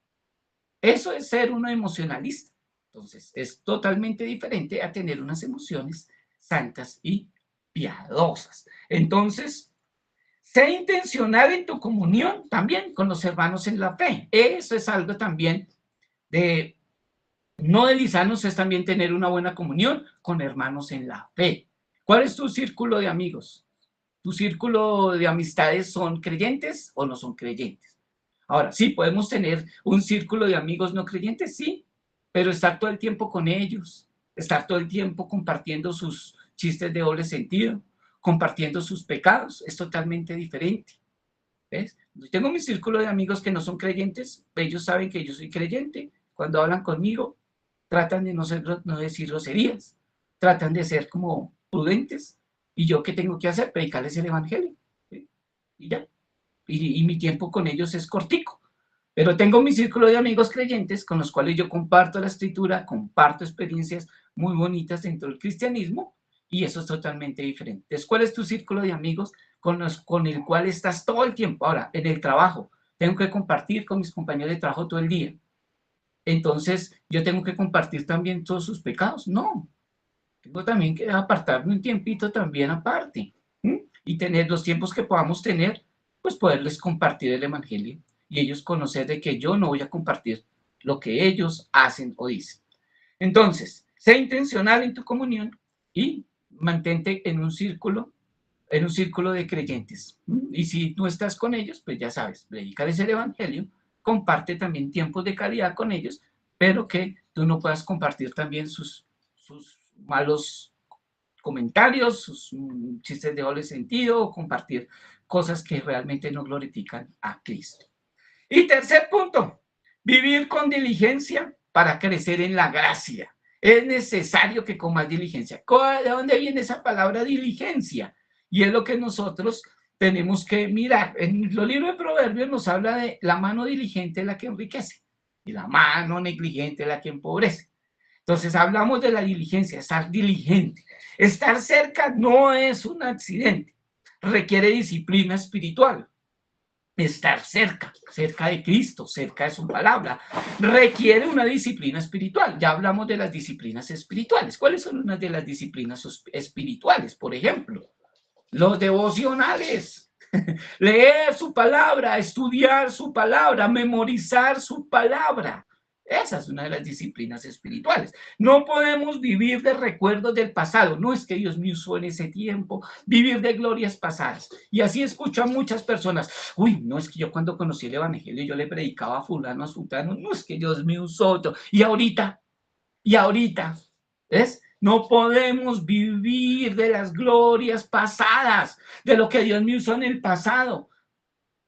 Eso es ser uno emocionalista. Entonces, es totalmente diferente a tener unas emociones santas y piadosas. Entonces, sé intencional en tu comunión también con los hermanos en la fe. Eso es algo también no deslizarnos, es también tener una buena comunión con hermanos en la fe. ¿Cuál es tu círculo de amigos? ¿Tu círculo de amistades son creyentes o no son creyentes? Ahora, sí, podemos tener un círculo de amigos no creyentes, sí, pero estar todo el tiempo con ellos, estar todo el tiempo compartiendo sus chistes de doble sentido, compartiendo sus pecados, es totalmente diferente. ¿Ves? Yo tengo mi círculo de amigos que no son creyentes, ellos saben que yo soy creyente, cuando hablan conmigo, tratan de no decir groserías, tratan de ser como prudentes, y yo ¿qué tengo que hacer? Predicarles el evangelio, ¿sí? Y ya, y mi tiempo con ellos es cortico. Pero tengo mi círculo de amigos creyentes con los cuales yo comparto la escritura, comparto experiencias muy bonitas dentro del cristianismo, y eso es totalmente diferente. Entonces, ¿cuál es tu círculo de amigos con el cual estás todo el tiempo? Ahora, en el trabajo, tengo que compartir con mis compañeros de trabajo todo el día. Entonces, ¿yo tengo que compartir también todos sus pecados? No. Tengo también que apartarme un tiempito también aparte, ¿sí? Y tener los tiempos que podamos tener, pues poderles compartir el evangelio y ellos conocer de que yo no voy a compartir lo que ellos hacen o dicen. Entonces, sé intencional en tu comunión y mantente en un círculo de creyentes. Y si no estás con ellos, pues ya sabes, predícales el evangelio, comparte también tiempos de calidad con ellos, pero que tú no puedas compartir también sus malos comentarios, sus chistes de doble sentido, o compartir cosas que realmente no glorifican a Cristo. Y tercer punto, vivir con diligencia para crecer en la gracia. Es necesario que con más diligencia. ¿De dónde viene esa palabra diligencia? Y es lo que nosotros tenemos que mirar. En los libros de Proverbios nos habla de la mano diligente la que enriquece y la mano negligente la que empobrece. Entonces hablamos de la diligencia, estar diligente. Estar cerca no es un accidente, requiere disciplina espiritual. Estar cerca de Cristo, cerca de su palabra, requiere una disciplina espiritual. Ya hablamos de las disciplinas espirituales. ¿Cuáles son unas de las disciplinas espirituales? Por ejemplo, los devocionales. Leer su palabra, estudiar su palabra, memorizar su palabra. Esa es una de las disciplinas espirituales. No podemos vivir de recuerdos del pasado. No es que Dios me usó en ese tiempo, vivir de glorias pasadas. Y así escucho a muchas personas. Uy, no es que yo cuando conocí el evangelio yo le predicaba a fulano, a sultano. No es que Dios me usó. Y ahorita, ¿ves? No podemos vivir de las glorias pasadas, de lo que Dios me usó en el pasado.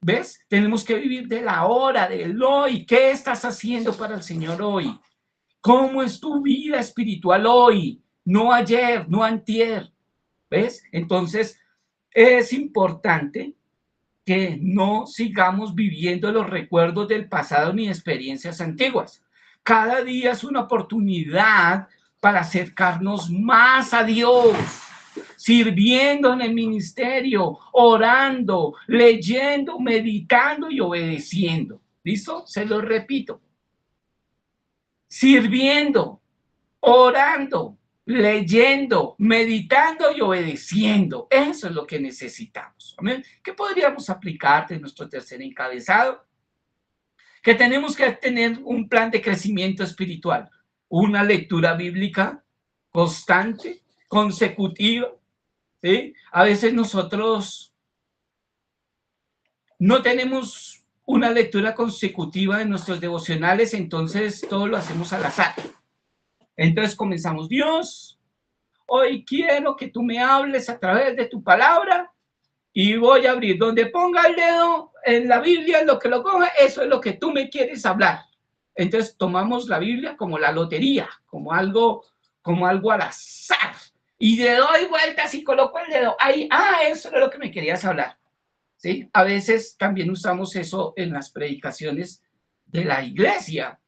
¿Ves? Tenemos que vivir de la hora, del hoy. ¿Qué estás haciendo para el Señor hoy? ¿Cómo es tu vida espiritual hoy? No ayer, no antier. ¿Ves? Entonces, es importante que no sigamos viviendo los recuerdos del pasado ni experiencias antiguas. Cada día es una oportunidad para acercarnos más a Dios, sirviendo en el ministerio, orando, leyendo, meditando y obedeciendo. ¿Listo? Se lo repito. Sirviendo, orando, leyendo, meditando y obedeciendo. Eso es lo que necesitamos. ¿Amén? ¿Qué podríamos aplicar de nuestro tercer encabezado? Que tenemos que tener un plan de crecimiento espiritual, una lectura bíblica constante, consecutiva. ¿Sí? A veces nosotros no tenemos una lectura consecutiva de nuestros devocionales, entonces todo lo hacemos al azar. Entonces comenzamos, Dios, hoy quiero que tú me hables a través de tu palabra y voy a abrir donde ponga el dedo en la Biblia, lo que lo coja, eso es lo que tú me quieres hablar. Entonces tomamos la Biblia como la lotería, como algo como algo al azar. Y le doy vueltas y coloco el dedo ahí. Eso era lo que me querías hablar. ¿Sí? A veces también usamos eso en las predicaciones de la iglesia.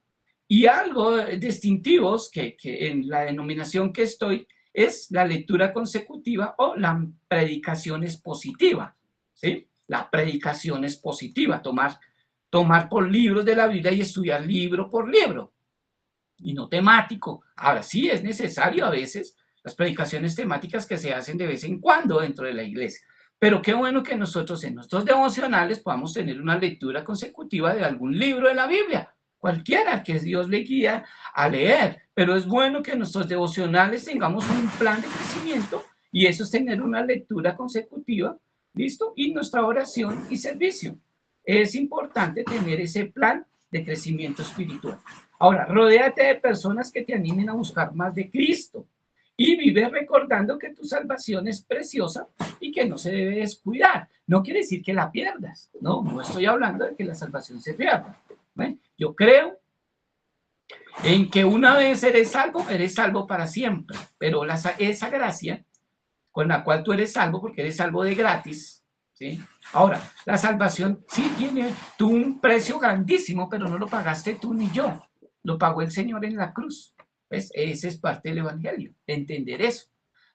Y algo distintivos que en la denominación que estoy es la lectura consecutiva o la predicación expositiva. ¿Sí? La predicación expositiva, tomar por libros de la Biblia y estudiar libro por libro, y no temático. Ahora sí es necesario a veces las predicaciones temáticas que se hacen de vez en cuando dentro de la iglesia. Pero qué bueno que nosotros en nuestros devocionales podamos tener una lectura consecutiva de algún libro de la Biblia, cualquiera que Dios le guía a leer. Pero es bueno que en nuestros devocionales tengamos un plan de crecimiento, y eso es tener una lectura consecutiva, ¿listo? Y nuestra oración y servicio. Es importante tener ese plan de crecimiento espiritual. Ahora, rodéate de personas que te animen a buscar más de Cristo. Y vive recordando que tu salvación es preciosa y que no se debe descuidar. No quiere decir que la pierdas. No estoy hablando de que la salvación se pierda. Yo creo en que una vez eres salvo para siempre. Pero esa gracia con la cual tú eres salvo, porque eres salvo de gratis, ¿sí? Ahora, la salvación sí tiene un precio grandísimo, pero no lo pagaste tú ni yo. Lo pagó el Señor en la cruz. ¿Ves? Ese es parte del evangelio, entender eso,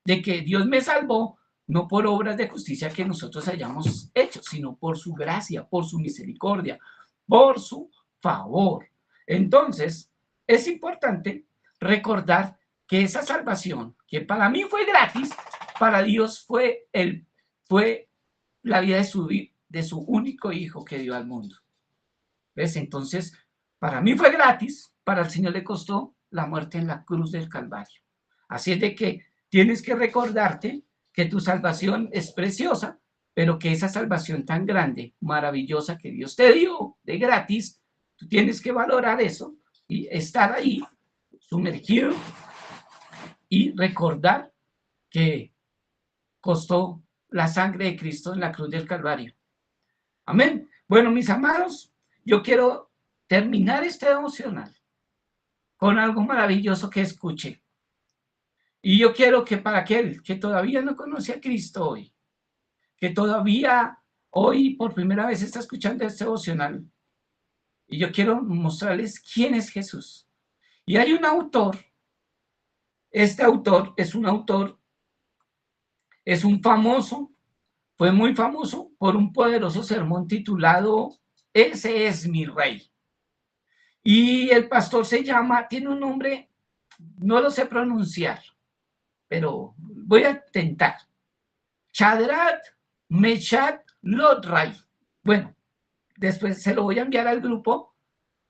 de que Dios me salvó no por obras de justicia que nosotros hayamos hecho, sino por su gracia, por su misericordia, por su favor. Entonces, es importante recordar que esa salvación, que para mí fue gratis, para Dios fue la vida de su único hijo que dio al mundo. ¿Ves? Entonces, para mí fue gratis, para el Señor le costó la muerte en la cruz del Calvario. Así es de que tienes que recordarte que tu salvación es preciosa, pero que esa salvación tan grande, maravillosa que Dios te dio de gratis, tú tienes que valorar eso y estar ahí sumergido y recordar que costó la sangre de Cristo en la cruz del Calvario. Amén. Bueno, mis amados, yo quiero terminar este devocional con algo maravilloso que escuché. Y yo quiero que para aquel que todavía no conoce a Cristo hoy, que todavía hoy por primera vez está escuchando este devocional, y yo quiero mostrarles quién es Jesús. Y hay un autor, este autor es fue muy famoso por un poderoso sermón titulado Ese es mi rey. Y el pastor tiene un nombre, no lo sé pronunciar, pero voy a intentar. Shadrach, Meshach, Lodrai. Bueno, después se lo voy a enviar al grupo.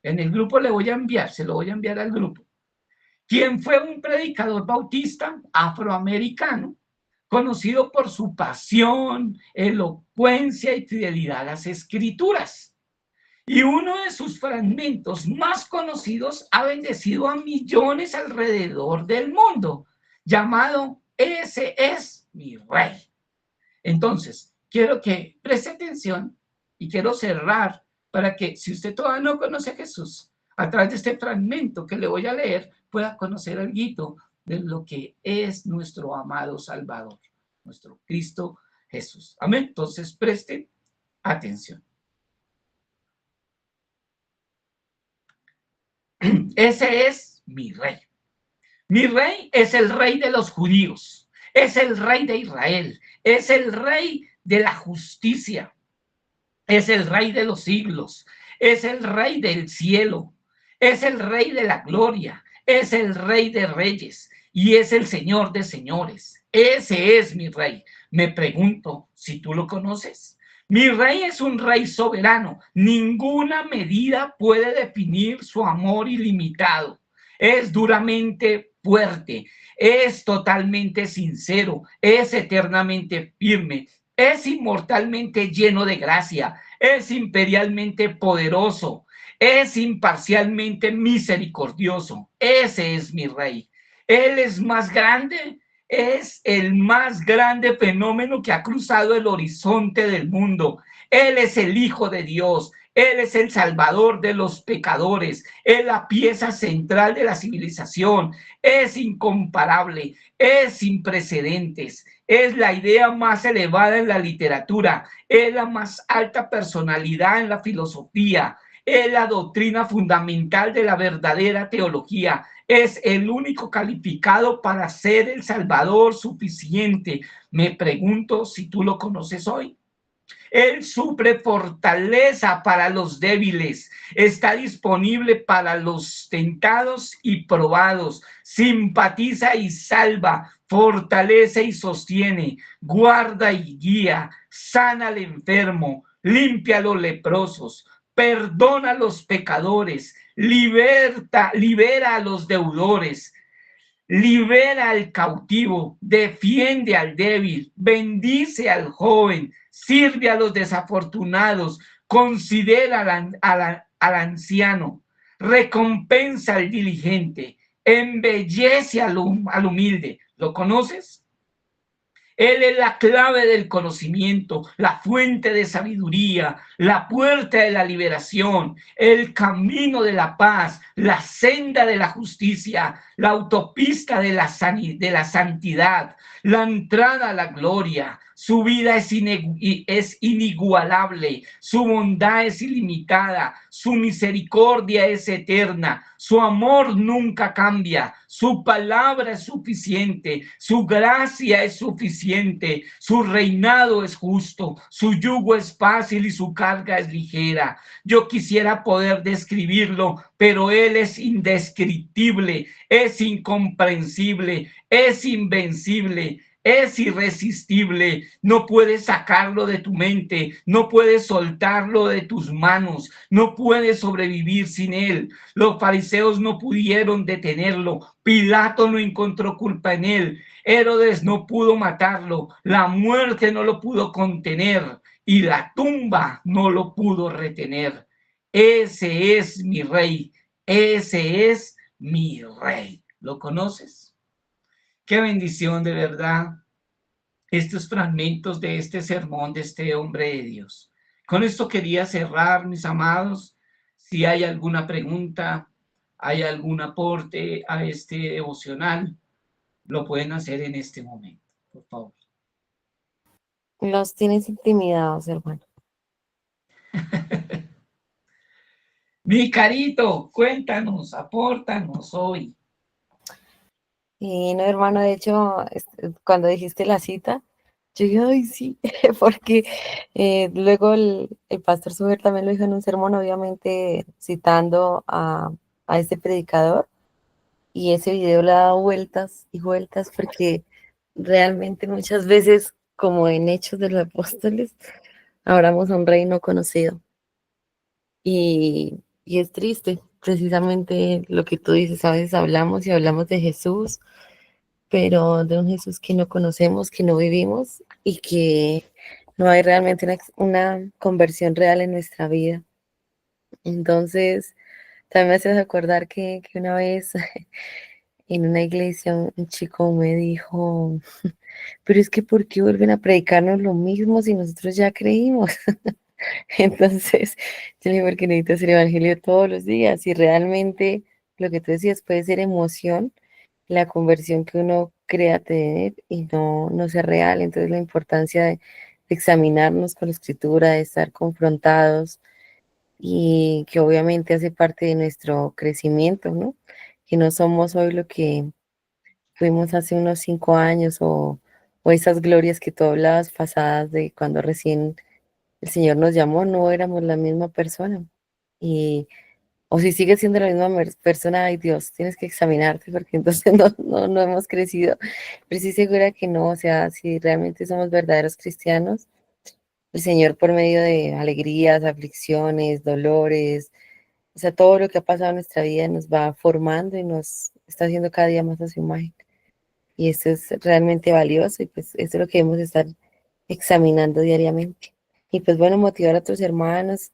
En el grupo se lo voy a enviar al grupo. Quien fue un predicador bautista afroamericano, conocido por su pasión, elocuencia y fidelidad a las escrituras. Y uno de sus fragmentos más conocidos ha bendecido a millones alrededor del mundo, llamado Ese es mi rey. Entonces, quiero que preste atención y quiero cerrar para que, si usted todavía no conoce a Jesús, a través de este fragmento que le voy a leer, pueda conocer algo de lo que es nuestro amado Salvador, nuestro Cristo Jesús. Amén. Entonces, preste atención. Ese es mi rey. Mi rey es el rey de los judíos, es el rey de Israel, es el rey de la justicia, es el rey de los siglos, es el rey del cielo, es el rey de la gloria, es el rey de reyes y es el Señor de señores. Ese es mi rey. Me pregunto si tú lo conoces. Mi rey es un rey soberano. Ninguna medida puede definir su amor ilimitado. Es duramente fuerte, es totalmente sincero, es eternamente firme, es inmortalmente lleno de gracia, es imperialmente poderoso, es imparcialmente misericordioso. Ese es mi rey. Él es más grande. Es el más grande fenómeno que ha cruzado el horizonte del mundo. Él es el Hijo de Dios. Él es el salvador de los pecadores, es la pieza central de la civilización, es incomparable, es sin precedentes, es la idea más elevada en la literatura, es la más alta personalidad en la filosofía, es la doctrina fundamental de la verdadera teología, es el único calificado para ser el Salvador suficiente. Me pregunto si tú lo conoces hoy. Él suple fortaleza para los débiles, está disponible para los tentados y probados, simpatiza y salva, fortalece y sostiene, guarda y guía, sana al enfermo, limpia a los leprosos, perdona a los pecadores, libera a los deudores, libera al cautivo, defiende al débil, bendice al joven, sirve a los desafortunados, considera al anciano, recompensa al diligente, embellece al humilde. ¿Lo conoces? Él es la clave del conocimiento, la fuente de sabiduría, la puerta de la liberación, el camino de la paz, la senda de la justicia, la autopista de la santidad, la entrada a la gloria. Su vida es inigualable, su bondad es ilimitada, su misericordia es eterna, su amor nunca cambia, su palabra es suficiente, su gracia es suficiente, su reinado es justo, su yugo es fácil y su carga es ligera. Yo quisiera poder describirlo, pero Él es indescriptible, es incomprensible, es invencible. Es irresistible, no puedes sacarlo de tu mente, no puedes soltarlo de tus manos, no puedes sobrevivir sin él. Los fariseos no pudieron detenerlo, Pilato no encontró culpa en él, Herodes no pudo matarlo, la muerte no lo pudo contener y la tumba no lo pudo retener. Ese es mi rey, ese es mi rey. ¿Lo conoces? Qué bendición, de verdad, estos fragmentos de este sermón de este hombre de Dios. Con esto quería cerrar, mis amados. Si hay alguna pregunta, hay algún aporte a este devocional, lo pueden hacer en este momento, por favor. Los tienes intimidados, hermano. Mi Carito, cuéntanos, apórtanos hoy. Y no, hermano, de hecho, cuando dijiste la cita, yo dije, ay, sí, porque luego el pastor Suber también lo dijo en un sermón, obviamente citando a este predicador, y ese video le ha dado vueltas y vueltas, porque realmente muchas veces, como en Hechos de los Apóstoles, hablamos a un reino conocido. Y es triste, precisamente lo que tú dices, a veces hablamos y hablamos de Jesús, pero de un Jesús que no conocemos, que no vivimos y que no hay realmente una conversión real en nuestra vida. Entonces, también me hace acordar que una vez en una iglesia un chico me dijo, pero es que ¿por qué vuelven a predicarnos lo mismo si nosotros ya creímos? Entonces, yo le digo, porque necesito hacer evangelio todos los días y realmente lo que tú decías puede ser emoción, la conversión que uno crea tener y no sea real. Entonces, la importancia de examinarnos con la escritura, de estar confrontados y que obviamente hace parte de nuestro crecimiento, ¿no? Que no somos hoy lo que fuimos hace unos 5 años o esas glorias que tú hablabas pasadas de cuando recién el Señor nos llamó, no éramos la misma persona. Y, o si sigues siendo la misma persona, ay Dios, tienes que examinarte porque entonces no hemos crecido. Pero sí segura que no, o sea, si realmente somos verdaderos cristianos, el Señor por medio de alegrías, aflicciones, dolores, o sea, todo lo que ha pasado en nuestra vida nos va formando y nos está haciendo cada día más a su imagen. Y eso es realmente valioso y pues eso es lo que debemos estar examinando diariamente. Y pues bueno, motivar a otros hermanos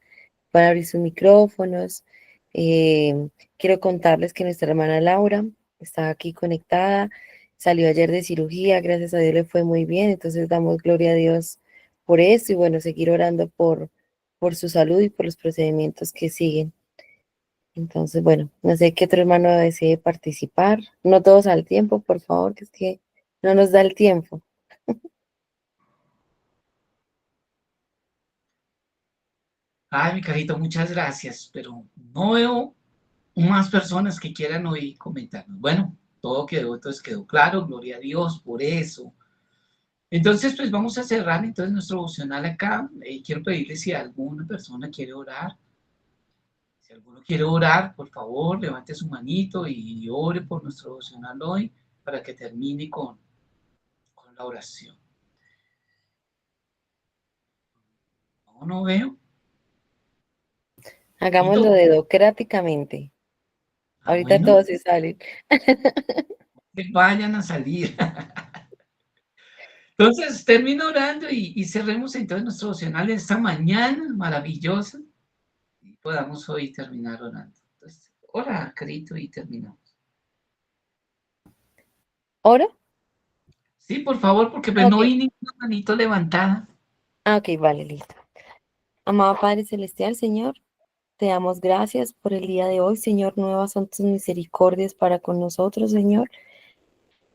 para abrir sus micrófonos. Quiero contarles que nuestra hermana Laura está aquí conectada, salió ayer de cirugía, gracias a Dios le fue muy bien, entonces damos gloria a Dios por eso y bueno, seguir orando por su salud y por los procedimientos que siguen. Entonces, bueno, no sé qué otro hermano desee participar. No todos al tiempo, por favor, que es que no nos da el tiempo. Ay, mi carito, muchas gracias, pero no veo más personas que quieran hoy comentarnos. Bueno, todo quedó, entonces quedó claro, gloria a Dios por eso. Entonces, pues vamos a cerrar entonces nuestro devocional acá. Quiero pedirle si alguna persona quiere orar. Si alguno quiere orar, por favor, levante su manito y ore por nuestro devocional hoy para que termine con la oración. No, no veo. Hagámoslo Tito, dedocráticamente. Ahorita bueno, todos se salen. que vayan a salir. Entonces, termino orando y cerremos entonces nuestro devocional esta mañana maravillosa y podamos hoy terminar orando. Entonces, ora, Carito, y terminamos. ¿Oro? Sí, por favor, porque pues Ah, no ok. vi ninguna manito levantada. Ah, ok, vale, listo. Amado Padre Celestial, Señor, te damos gracias por el día de hoy, Señor. Nuevas son tus misericordias para con nosotros, Señor.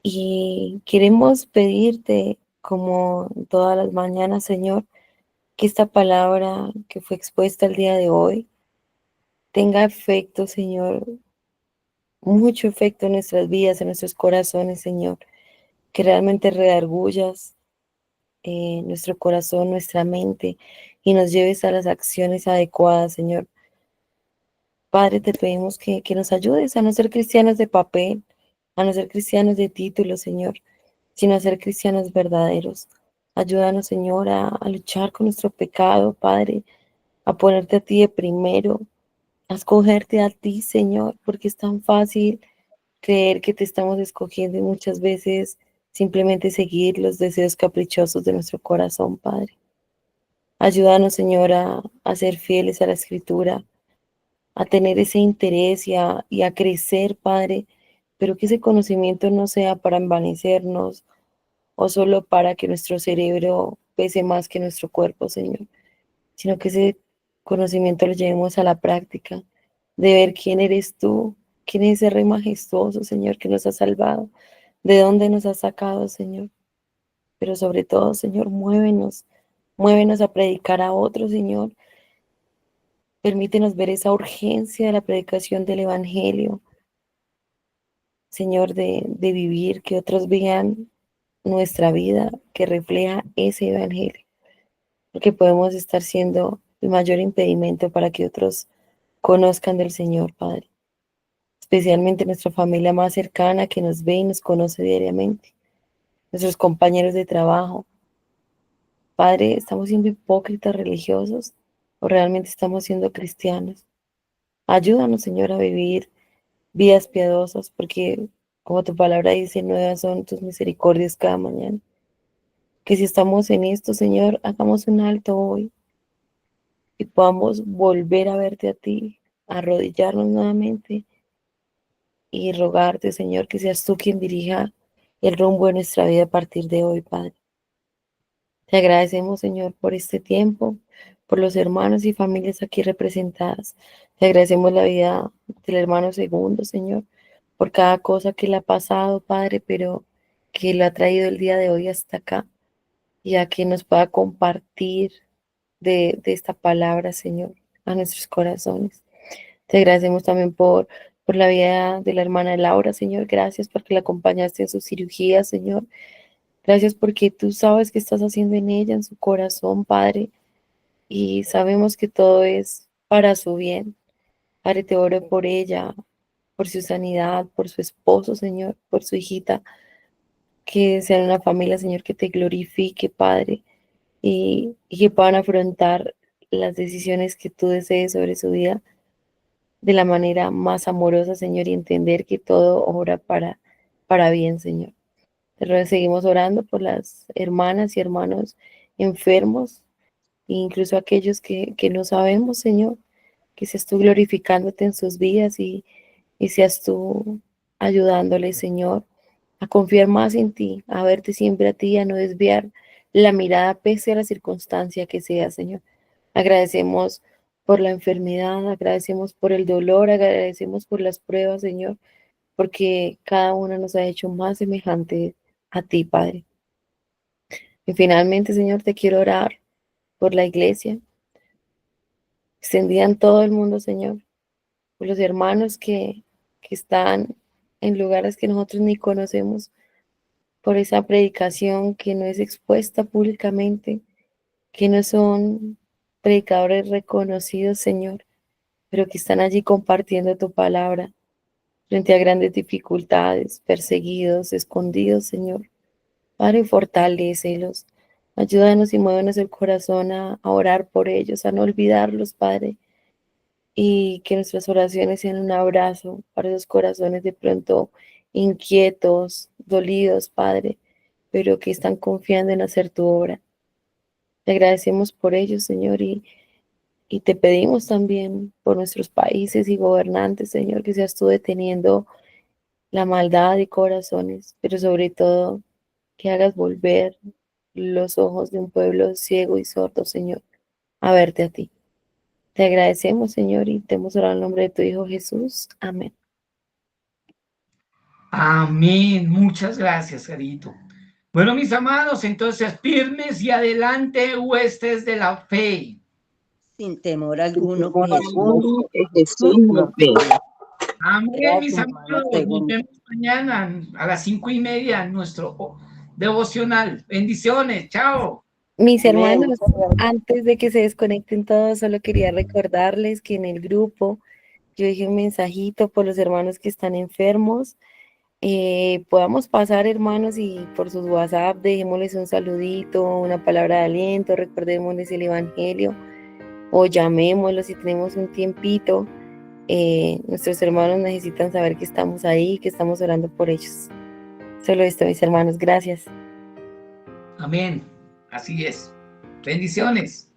Y queremos pedirte, como todas las mañanas, Señor, que esta palabra que fue expuesta el día de hoy tenga efecto, Señor, mucho efecto en nuestras vidas, en nuestros corazones, Señor. Que realmente redargullas nuestro corazón, nuestra mente y nos lleves a las acciones adecuadas, Señor. Padre, te pedimos que nos ayudes a no ser cristianos de papel, a no ser cristianos de título, Señor, sino a ser cristianos verdaderos. Ayúdanos, Señor, a luchar con nuestro pecado, Padre, a ponerte a ti de primero, a escogerte a ti, Señor, porque es tan fácil creer que te estamos escogiendo y muchas veces simplemente seguir los deseos caprichosos de nuestro corazón, Padre. Ayúdanos, Señor, a ser fieles a la Escritura, a tener ese interés y a crecer, Padre, pero que ese conocimiento no sea para envanecernos o solo para que nuestro cerebro pese más que nuestro cuerpo, Señor, sino que ese conocimiento lo llevemos a la práctica, de ver quién eres tú, quién es ese Rey majestuoso, Señor, que nos ha salvado, de dónde nos has sacado, Señor. Pero sobre todo, Señor, muévenos a predicar a otros, Señor. Permítenos ver esa urgencia de la predicación del Evangelio, Señor, de vivir, que otros vean nuestra vida que refleja ese Evangelio, porque podemos estar siendo el mayor impedimento para que otros conozcan del Señor, Padre, especialmente nuestra familia más cercana que nos ve y nos conoce diariamente, nuestros compañeros de trabajo. Padre, ¿estamos siendo hipócritas religiosos o realmente estamos siendo cristianos? Ayúdanos, Señor, a vivir vidas piadosas, porque como tu palabra dice, nuevas son tus misericordias cada mañana. Que si estamos en esto, Señor, hagamos un alto hoy y podamos volver a verte a ti, arrodillarnos nuevamente y rogarte, Señor, que seas tú quien dirija el rumbo de nuestra vida a partir de hoy, Padre. Te agradecemos, Señor, por este tiempo, por los hermanos y familias aquí representadas. Te agradecemos la vida del hermano segundo, Señor, por cada cosa que le ha pasado, Padre, pero que lo ha traído el día de hoy hasta acá, y a que nos pueda compartir de esta palabra, Señor, a nuestros corazones. Te agradecemos también por la vida de la hermana Laura, Señor. Gracias porque la acompañaste en su cirugía, Señor. Gracias porque tú sabes qué estás haciendo en ella, en su corazón, Padre, y sabemos que todo es para su bien. Padre, te oro por ella, por su sanidad, por su esposo, Señor, por su hijita, que sean una familia, Señor, que te glorifique, Padre, y que puedan afrontar las decisiones que tú desees sobre su vida de la manera más amorosa, Señor, y entender que todo obra para bien, Señor. Seguimos orando por las hermanas y hermanos enfermos, e incluso aquellos que no sabemos, Señor, que seas tú glorificándote en sus vidas y seas tú ayudándoles, Señor, a confiar más en ti, a verte siempre a ti, a no desviar la mirada pese a la circunstancia que sea, Señor. Agradecemos por la enfermedad, agradecemos por el dolor, agradecemos por las pruebas, Señor, porque cada una nos ha hecho más semejante a ti, Padre. Y finalmente, Señor, te quiero orar por la iglesia, extendida en todo el mundo, Señor, por los hermanos que están en lugares que nosotros ni conocemos, por esa predicación que no es expuesta públicamente, que no son predicadores reconocidos, Señor, pero que están allí compartiendo tu palabra frente a grandes dificultades, perseguidos, escondidos, Señor. Padre, fortalécelos. Ayúdanos y muévenos el corazón a orar por ellos, a no olvidarlos, Padre, y que nuestras oraciones sean un abrazo para esos corazones de pronto inquietos, dolidos, Padre, pero que están confiando en hacer tu obra. Te agradecemos por ellos, Señor, y te pedimos también por nuestros países y gobernantes, Señor, que seas tú deteniendo la maldad de corazones, pero sobre todo que hagas volver los ojos de un pueblo ciego y sordo, Señor, a verte a ti. Te agradecemos, Señor, y te hemos orado en el nombre de tu Hijo Jesús. Amén. Amén. Muchas gracias, Carito. Bueno, mis amados, entonces firmes y adelante, huestes de la fe. Sin temor alguno, Que Jesús nos ve. Amén, mis Gracias, hermano amados. Nos Segundo. vemos mañana a las 5:30 en nuestro devocional. Bendiciones. Chao. Mis Amén. hermanos, antes de que se desconecten todos, solo quería recordarles que en el grupo yo dije un mensajito por los hermanos que están enfermos. Podamos pasar, hermanos, y por sus WhatsApp dejémosles un saludito, una palabra de aliento, recordémosles el Evangelio o llamémoslos si tenemos un tiempito. Nuestros hermanos necesitan saber que estamos ahí, que estamos orando por ellos. Solo esto, mis hermanos, gracias. Amén. Así es. Bendiciones.